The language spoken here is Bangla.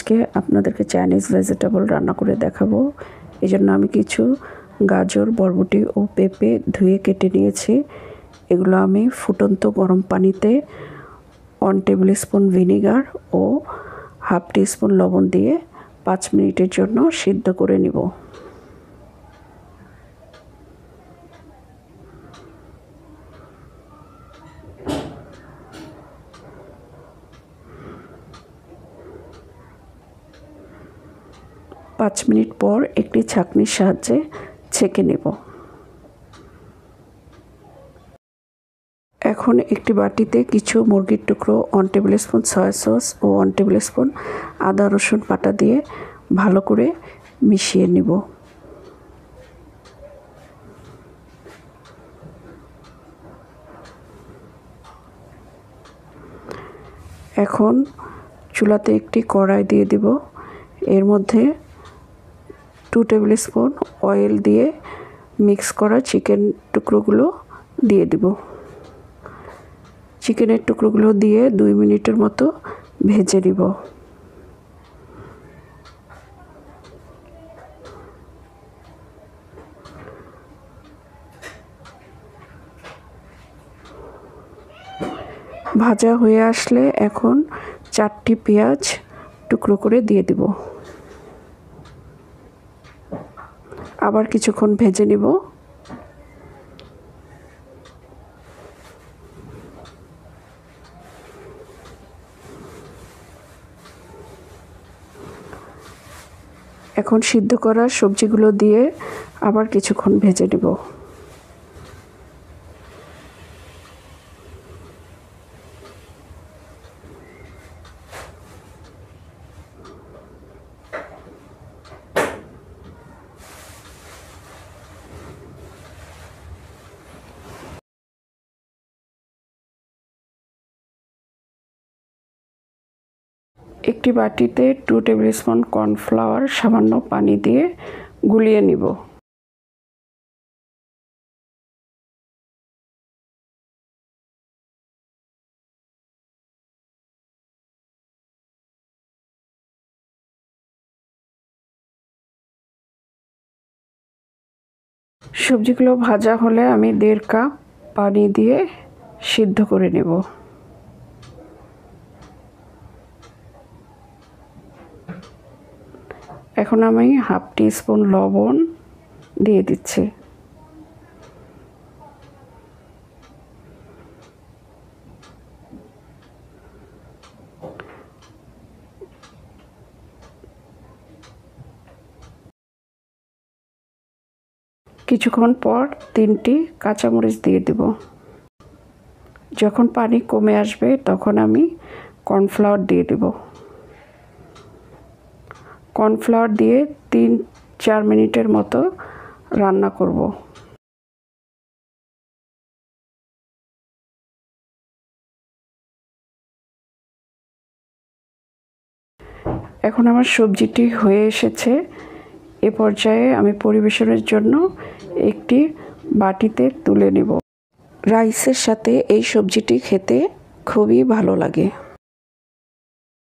আজকে আপনাদেরকে চাইনিজ ভেজিটেবল রান্না করে দেখাবো। এই জন্য আমি কিছু গাজর, বরবটি ও পেঁপে ধুয়ে কেটে নিয়েছি। এগুলো আমি ফুটন্ত গরম পানিতে 1 টেবিল স্পুন ভিনেগার ও হাফ টি স্পুন লবণ দিয়ে 5 মিনিটের জন্য সিদ্ধ করে নিব। পাঁচ মিনিট পর একটি ছাঁকনির সাহায্যে ছেঁকে নেব। এখন একটি বাটিতে কিছু মুরগির টুকরো, 1 টেবিল স্পুন সয়া সস ও 1 টেবিল স্পুন আদা রসুন বাটা দিয়ে ভালো করে মিশিয়ে নেব। এখন চুলাতে একটি কড়াই দিয়ে দিব। এর মধ্যে 2 টেবিল স্পুন অয়েল দিয়ে মিক্স করা চিকেন টুকরোগুলো দিয়ে দিব। চিকেনের টুকরোগুলো দিয়ে 2 মিনিটের মতো ভেজে নিব। ভাজা হয়ে আসলে এখন 4টি পেঁয়াজ টুকরো করে দিয়ে দিব। আবার কিছুক্ষণ ভেজে নিব। এখন সিদ্ধ করা সবজিগুলো দিয়ে আবার কিছুক্ষণ ভেজে নেব। একটি বাটিতে 2 টেবিল স্পুন কর্নফ্লাওয়ার সামান্য পানি দিয়ে গুলিয়ে নিব। সবজিগুলো ভাজা হলে আমি 1.5 কাপ পানি দিয়ে সিদ্ধ করে নেব। এখন আমি হাফ টি স্পুন লবণ দিয়ে দিচ্ছি। কিছুক্ষণ পর 3টি কাঁচামরিচ দিয়ে দেব। যখন পানি কমে আসবে তখন আমি কর্নফ্লাওয়ার দিয়ে দেব। কর্নফ্লাওয়ার দিয়ে 3-4 মিনিটের মতো রান্না করব। এখন আমার সবজিটি হয়ে এসেছে। এ পর্যায়ে আমি পরিবেশনের জন্য একটি বাটিতে তুলে নেব। রাইসের সাথে এই সবজিটি খেতে খুবই ভালো লাগে।